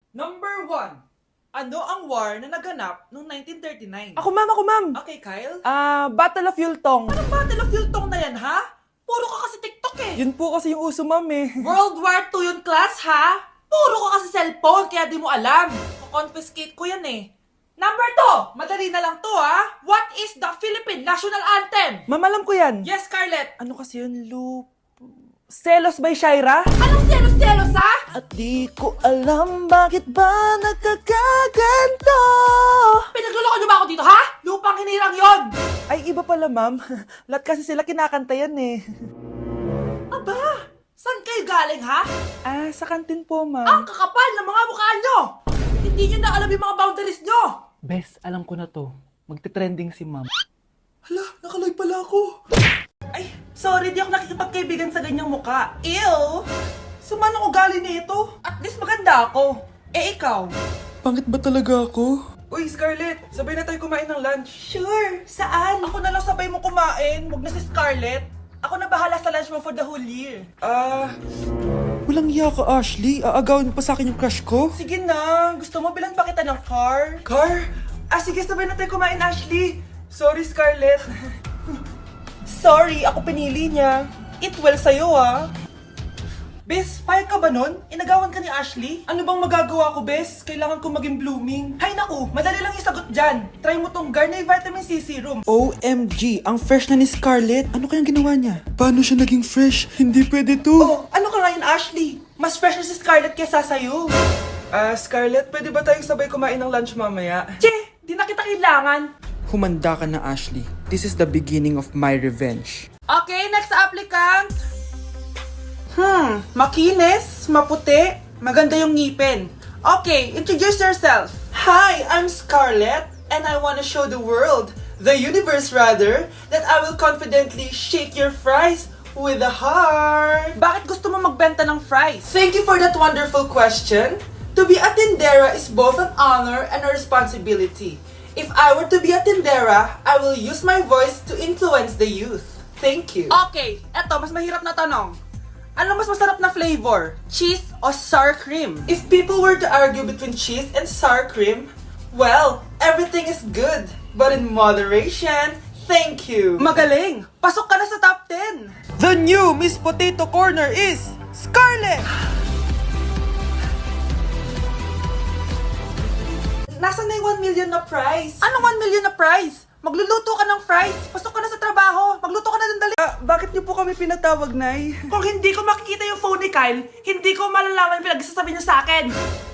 Number 1. Ano ang war na naganap noong 1939? Ako ma'am. Okay, Kyle. Battle of Yultong. Anong Battle of Yultong na yan, ha? Puro ka kasi TikTok eh. Yun po kasi yung uso ma'am eh. World War II yun, class, ha? Puro ka kasi cellphone, kaya di mo alam. Confiscate ko yan eh. Number 2. Madali na lang to, ha? What is the Philippine National Anthem? Ma'am, alam ko yan. Yes, Scarlett. Ano kasi yun, Selos by Shaira? Anong selos-selos, ha? At di ko alam bakit ba nagkakaganto. Pinagluloko niyo ba ako dito, ha? Lupang hinirang yon. Ay, iba pala ma'am. Lahat kasi sila kinakanta yan eh. Aba, saan kayo galing, ha? Sa kantin po Ang ma'am. kakapal ng mga mukha nyo! Hindi nyo na alam yung mga boundaries nyo! Bes, alam ko na to. Magte-trending si ma'am. Hala, nakalive pala ako. Ay, sorry, di ako nakikipagkaibigan sa ganyang muka. Ew! Sumanong ugali na ito. At least maganda ako. Eh, ikaw? Pangit ba talaga ako? Uy, Scarlett, sabay na tayo kumain ng lunch. Sure, saan? Ako na lang sabay mo kumain, wag na si Scarlett. Ako na bahala sa lunch mo for the whole year. Walang iya ka, Ashley. Aagawin mo pa sa akin yung crush ko? Sige na, gusto mo bilan pa kita ng car? Car? Sige, sabay na tayo kumain, Ashley. Sorry, Scarlett. Sorry, ako pinili niya. It well sa'yo, ah. Bes, payag ka ba nun? Inagawan ka ni Ashley? Ano bang magagawa ko, Bes? Kailangan ko maging blooming. Hay naku, madali lang isagot dyan. Try mo tong Garnier Vitamin C Serum. OMG, ang fresh na ni Scarlett. Ano kayang ginawa niya? Paano siya naging fresh? Hindi pwede to. Oh, ano ka ngayon, Ashley? Mas fresh na si Scarlett kesa sa'yo. Scarlett, pwede ba tayong sabay kumain ng lunch mamaya? Che, di na kita kailangan. Humanda ka na, Ashley. This is the beginning of my revenge. Okay, next applicant. Makinis, maputi, maganda yung ngipin. Okay, introduce yourself. Hi, I'm Scarlett, and I want to show the world, the universe rather, that I will confidently shake your fries with a heart. Bakit gusto mo magbenta ng fries? Thank you for that wonderful question. To be a tindera is both an honor and a responsibility. If I were to be a tindera, I will use my voice to influence the youth. Thank you. Okay, eto, mas mahirap na tanong. Ano mas masarap na flavor? Cheese o sour cream? If people were to argue between cheese and sour cream, well, everything is good. But in moderation, thank you. Magaling! Pasok ka na sa top 10! The new Miss Potato Corner is Scarlett! Nasaan na yung 1 million na prize? Anong 1 million na prize? Magluluto ka ng fries. Pasok ka na sa trabaho. Magluto ka na ng dali. Bakit niyo po kami pinatawag, Nay? Kung hindi ko makikita yung phone ni Kyle, hindi ko malalaman yung pinagsasabi niya sa akin.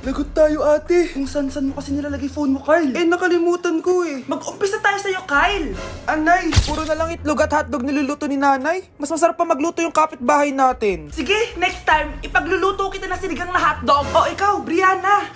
Lagot tayo, ate. Kung san-san mo kasi nilalagay phone mo, Kyle. Nakalimutan ko eh. Mag-umpisa tayo sa'yo, Kyle. Anay, puro na lang itlog at hotdog niluluto ni nanay. Mas masarap pa magluto yung kapitbahay natin. Sige, next time, ipagluluto kita ng sinigang na hotdog. O ikaw, Brianna.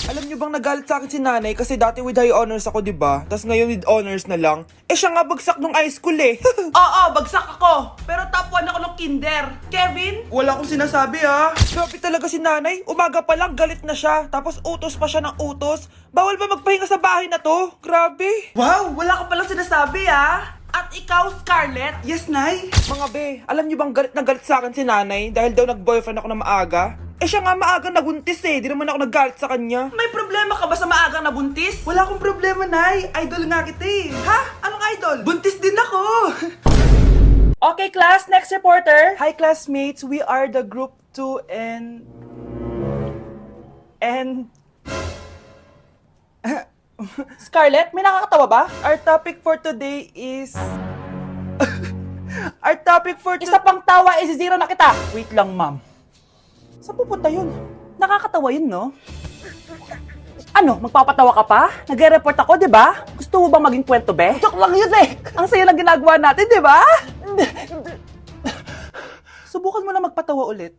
Alam niyo bang nagalit sa akin si nanay kasi dati with high honors ako, di ba? Tapos ngayon with honors na lang. Siya nga bagsak nung high school eh. Oo, bagsak ako. Pero top 1 ako ng kinder. Kevin? Wala akong sinasabi ha. Grabe talaga si nanay. Umaga pa lang galit na siya. Tapos utos pa siya ng utos. Bawal ba magpahinga sa bahay na to? Grabe. Wow, wala ka palang sinasabi ah. At ikaw, Scarlett? Yes, Nay. Mga be, alam niyo bang galit na galit sa akin si nanay dahil daw nag-boyfriend ako na maaga? Siya nga maagang nabuntis eh. Di naman ako naggalit sa kanya. May problema ka ba sa maagang nabuntis? Wala akong problema, Nay. Idol nga kita eh. Ha? Anong idol? Buntis din ako. Okay, class. Next reporter. Hi, classmates. We are the group 2 and... Scarlett, may nakakatawa ba? Our topic for today is... Our topic for Isa pang tawa, isi-zero na kita. Wait lang, ma'am. Saan pupunta yun? Nakakatawa yun, no? Ano, magpapatawa ka pa? Nagre-report ako, di ba? Gusto mo bang maging kwento, be? Joke lang yun, eh! Ang saya lang ginagawa natin, di ba? Subukan mo na magpatawa ulit.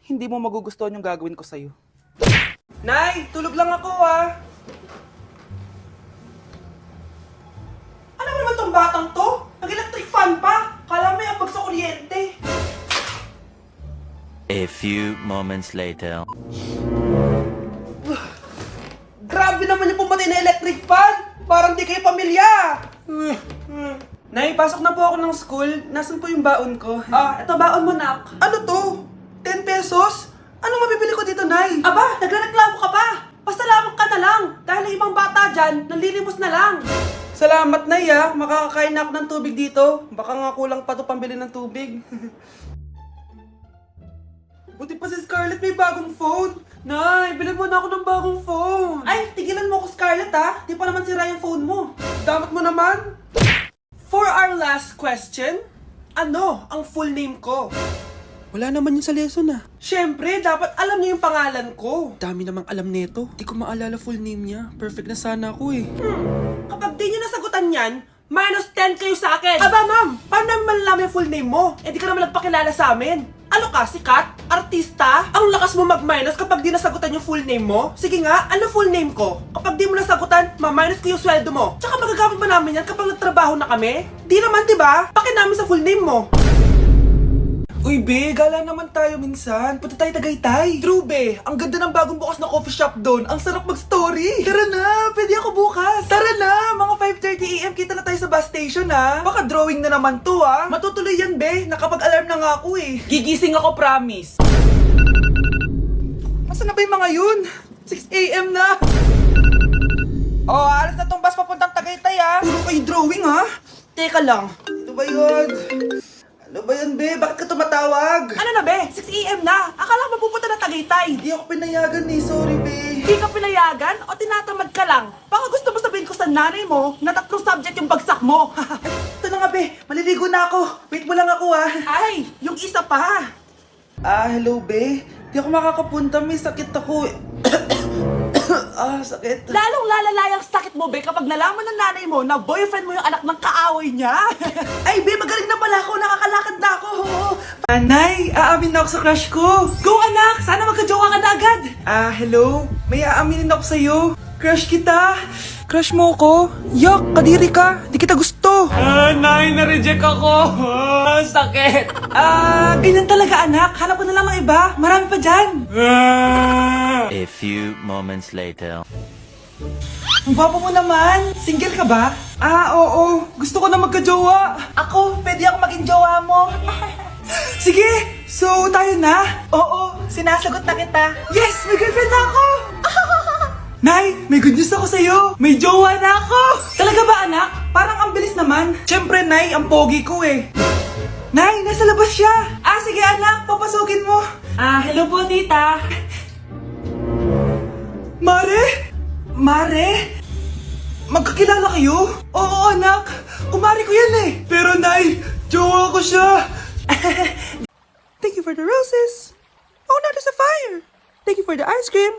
Hindi mo magugustuhan yung gagawin ko sa'yo. Nay, tulog lang ako, ah. Ano ba naman tong batang to? Nag-electric fan pa. Kala mo yung abag sa kuryente. A few moments later. Grabe naman yung pumatay na electric fan. Parang di kayo pamilya. Nay, pasok na po ako ng school. Nasaan po yung baon ko? Ito baon mo, nak. Ano to? 10 pesos? Anong mabibili ko dito, Nay? Aba, nagrereklamo ka pa. dyan, nanlilimos na lang. Salamat, Nay, ah. Makakakain na ako ng tubig dito. Baka nga kulang pa to pambili ng tubig. Buti pa si Scarlett may bagong phone. Nay, bilhin mo na ako ng bagong phone. Ay, tigilan mo ako, Scarlett, ha? Di pa naman sira yung phone mo. Damat mo naman. For our last question, ano ang full name ko? Wala naman yun sa lesson, ah. Siyempre, dapat alam niyo yung pangalan ko. Dami namang alam nito. Di ko maalala full name niya. Perfect na sana ako, eh. Kapag di niyo nasagutan yan, minus 10 kayo sa akin. Aba, ma'am, paano naman malalaman yung full name mo? Eh, di ka naman nagpakilala sa amin. Ano ka, sikat? Artista? Ang lakas mo mag-minus kapag di nasagutan yung full name mo? Sige nga, ano full name ko? Kapag di mo nasagutan, ma-minus ko yung sweldo mo. Tsaka magagamit ba namin yan kapag nagtrabaho na kami? Di naman, diba? Pakin namin sa full name mo. Uy, be, gala naman tayo minsan. Punta tayo Tagaytay. True, be. Ang ganda ng bagong bukas na coffee shop doon. Ang sarap mag-story. Tara na, pwede ako bukas. Tara na, mga 5:30 AM kita na tayo sa bus station, ha. Baka drawing na naman to, ha. Matutuloy yan, be. Nakapag-alarm na nga ako, eh. Gigising ako, promise. Nasaan na ba yung mga yun? 6 AM na. Oh, alas na tong bus papuntang Tagaytay, ha. Puro kayo drawing, ha. Teka lang. Ito ba yun? Ano ba yan, be? Bakit ka tumatawag? Ano na, be? 6 AM na. Akala ko mapupunta na Tagaytay. Hindi ako pinayagan, eh. Sorry, be. Hindi ka pinayagan o tinatamad ka lang? Baka gusto mo sabihin ko sa nanay mo na 3 subject yung bagsak mo. Ito na nga, be. Maliligo na ako. Wait mo lang ako, ha. Ay, yung isa pa. Hello, be. Di ako makakapunta. May sakit ako. Sakit. Lalong lalala yung sakit mo, be, kapag nalaman ng nanay mo na boyfriend mo yung anak ng kaaway niya. Ay, be, magaling na pala ako. Nakakalakad na ako. Anay, aamin na ako sa crush ko. Go, anak! Sana magka-jowa ka na agad! Hello? May aaminin ako sa'yo. Crush kita. Crush mo ko? Yak, kadiri ka. Di kita gusto. Nay, na-reject ako! Sakit! Ganyan talaga, anak. Hanap ko na lang ng iba. Marami pa dyan. A few moments later. Ang gwapo mo naman. Single ka ba? Oo. Gusto ko na magka-jowa. Ako, pwede ako maging jowa mo. Sige, so tayo na? Oo, sinasagot na kita. Yes, may girlfriend na ako. Nay, may good news ako sa'yo. May jowa na ako. Talaga ba, anak? Parang ang bilis naman. Siyempre, Nay, ang pogi ko eh. Nay, nasa labas siya. Sige anak, papasukin mo. Hello po, tita. Mare? Magkakilala kayo? Oo, anak. Kumari ko yan eh. Pero, Nay, jowa ko siya. Thank you for the roses. Oh, now there's a fire. Thank you for the ice cream.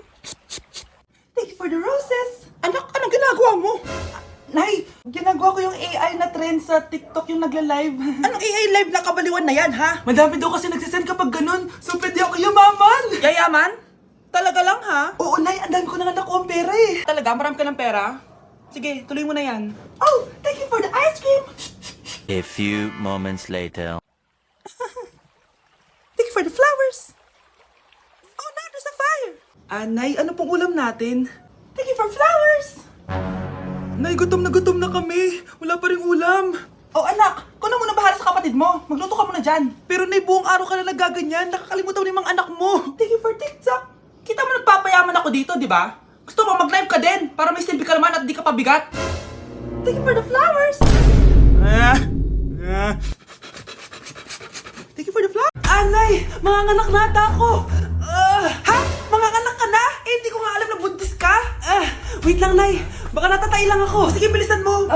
Thank you for the roses. Anak, anong ginagawa mo? Nay, ginagawa ko yung AI na trend sa TikTok yung nagla-live. Anong AI live na kabaliwan na yan, ha? Madami daw kasi nagsisend kapag ganun. So, pwede ako yumaman. Yayaman? Talaga lang, ha? Oo, Nay, ang dami ko na nga nakuha ang pera eh. Talaga? Marami ka ng pera? Sige, tuloy mo na yan. Oh, thank you for the ice cream. A few moments later. Thank you for the flowers. Oh, now there's a fire. Nay, ano pong ulam natin? Thank you for flowers. Nay, gutom na kami. Wala pa rin ulam. Oh, anak, kung na muna bahala sa kapatid mo. Magluto ka muna dyan. Pero Nay, buong araw ka na nagaganyan. Nakakalimutan mo yung mga anak mo. Thank you for TikTok. Kita mo nagpapayaman ako dito, di ba? Gusto mo mag-live ka din para may silbi ka naman at di ka pabigat. Thank you for the flowers. Thank you for the flowers. Nay, manganganak na ata ako. Ha? Manganganak ka na? Hindi ko nga alam na buntis ka. Wait lang, Nay. Baka natatay lang ako. Sige, bilisan mo.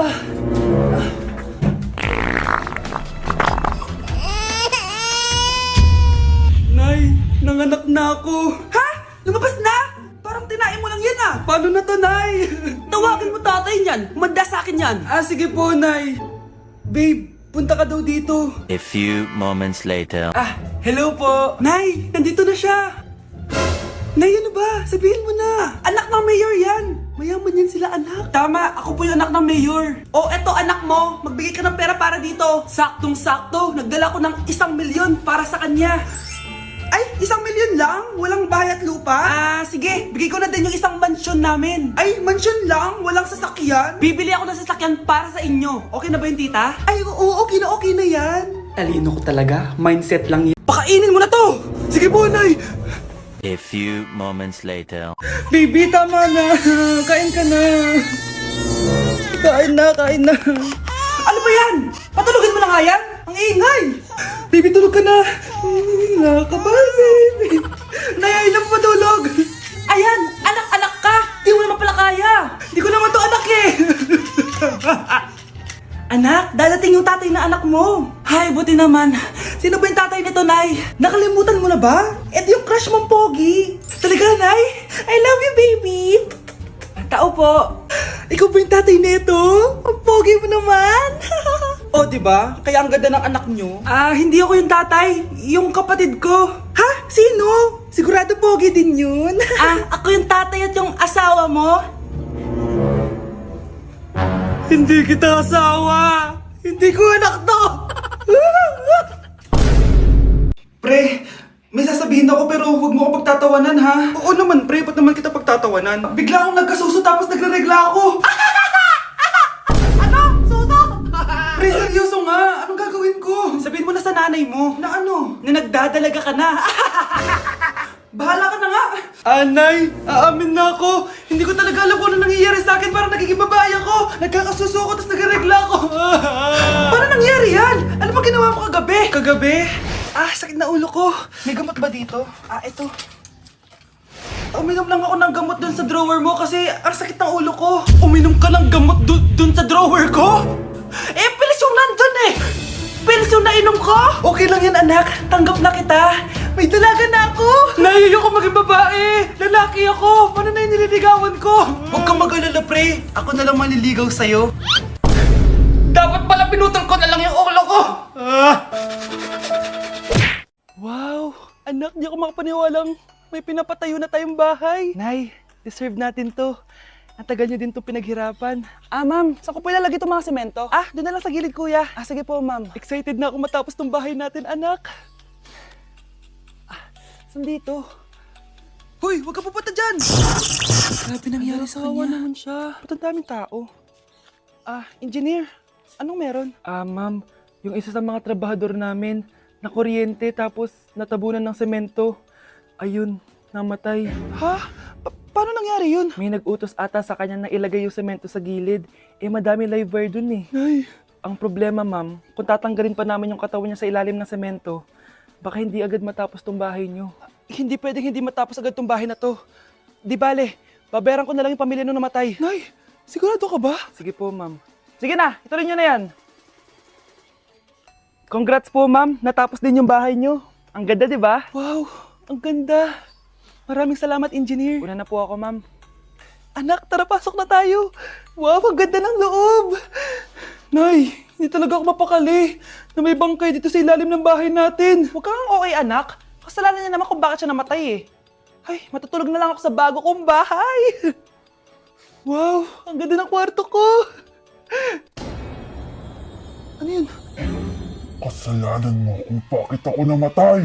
Nay, nanganak na ako. Ha? Lumabas na? Parang tinain mo lang yan ah. Paano na to, Nay? Tawagin mo tatay niyan. Manda sa akin yan. Sige po, Nay. Babe, punta ka daw dito. A few moments later. Hello po. Nay, nandito na siya. Nay, ano ba? Sabihin mo na. Anak ng mayor yan. Mayaman yan sila, anak. Tama, ako po yung anak ng mayor. Eto anak mo. Magbigay ka ng pera para dito. Saktong-sakto. Nagdala ko ng 1,000,000 para sa kanya. Ay, 1,000,000 lang? Walang bahay at lupa? Sige. Bigay ko na din yung isang mansyon namin. Ay, mansyon lang? Walang sasakyan? Bibili ako ng sasakyan para sa inyo. Okay na ba yun, tita? Ay, oo, okay na yan. Talino ko talaga. Mindset lang yan. Pakainin mo na to! Sige po, Nay! A few moments later. Baby, tama na. Kain ka na. Kain na, kain na. Ano ba yan? Patulogin mo na nga yan? Ang ingay! Baby, tulog ka na. Nakakabal, baby. Nay, na matulog. Ayan, anak-anak ka. Di mo naman pala kaya. Di ko naman to anak eh. Anak, dadating yung tatay na anak mo. Hay, buti naman. Sino ba yung tatay nito, Nay? Nakalimutan mo na ba? Ito yung crush mong pogi. Talaga, Nay? I love you, baby. Tao po. Ikaw ba yung tatay nito? Ang pogi mo naman. O, diba? Kaya ang ganda ng anak nyo. Hindi ako yung tatay. Yung kapatid ko. Ha? Sino? Sigurado pogi din yun. Ako yung tatay at yung asawa mo? Hindi kita asawa. Hindi ko anak to. Pre, may sasabihin ako pero huwag mo ako pagtatawanan ha. Oo naman pre, ba't naman kita pagtatawanan? Bigla akong nagkasuso tapos nagre-regla ako. Ano? Suso? Pre, seryoso nga. Anong gagawin ko? Sabihin mo na sa nanay mo. Na ano? Na nagdadalaga ka na. Bahala ka na nga! Anay, aamin na ako. Hindi ko talaga alam kung ano nangyayari sa akin. Parang nagiging babae ako. Nagkakasuso ko, tapos nagregla ako. Paano nangyari yan? Ano ba ginawa mo kagabi? Kagabi? Sakit na ulo ko. May gamot ba dito? Ito. Uminom lang ako ng gamot dun sa drawer mo kasi ang sakit ng ulo ko. Uminom ka ng gamot dun sa drawer ko? Pilis yung nandun eh! Pilis yung nainom ko? Okay lang yan anak, tanggap na kita. May dalaga na ako! Nahiyo ko maging babae! Lalaki ako! Paano na yung nililigawan ko? Huwag kang mag-alala, pre. Ako na lang maliligaw sa'yo. Dapat pala pinutol ko na lang yung ulo ko! Wow! Anak, di ako makapaniwalang may pinapatayo na tayong bahay. Nay, deserve natin to. Ang tagal niyo din to pinaghirapan. Ma'am, saan ko po ilalagay itong mga semento? Doon na lang sa gilid, kuya. Sige po, ma'am. Excited na ako matapos tong bahay natin, anak. Saan dito? Hoy, huwag ka pupunta dyan! Grabe nangyari sa kanya. Naman siya. Ba't ang daming tao? Engineer, anong meron? Ma'am, yung isa sa mga trabahador namin, nakuryente tapos natabunan ng semento. Ayun, namatay. Ha? Paano nangyari yun? May nag-utos ata sa kanya na ilagay yung semento sa gilid. Madami live wire dun eh. Ay. Ang problema, ma'am, kung tatanggalin pa namin yung katawan niya sa ilalim ng semento, baka hindi agad matapos tong bahay niyo. Hindi pwedeng hindi matapos agad tong bahay na to. Di bale, babayaran ko na lang yung pamilya nung namatay. Nay, sigurado ka ba? Sige po, ma'am. Sige na, ituloy niyo na yan. Congrats po, ma'am. Natapos din yung bahay niyo. Ang ganda, di ba? Wow, ang ganda. Maraming salamat, engineer. Una na po ako, ma'am. Anak, tara pasok na tayo. Wow, ang ganda ng loob. Nay, hindi talaga ako mapakali na may bangkay dito sa ilalim ng bahay natin. Huwag kang okay, anak. Kasalanan niya naman kung bakit siya namatay eh. Ay, matutulog na lang ako sa bago kong bahay. Wow, ang ganda ng kwarto ko. Ano yun? Kasalanan mo kung bakit ako namatay.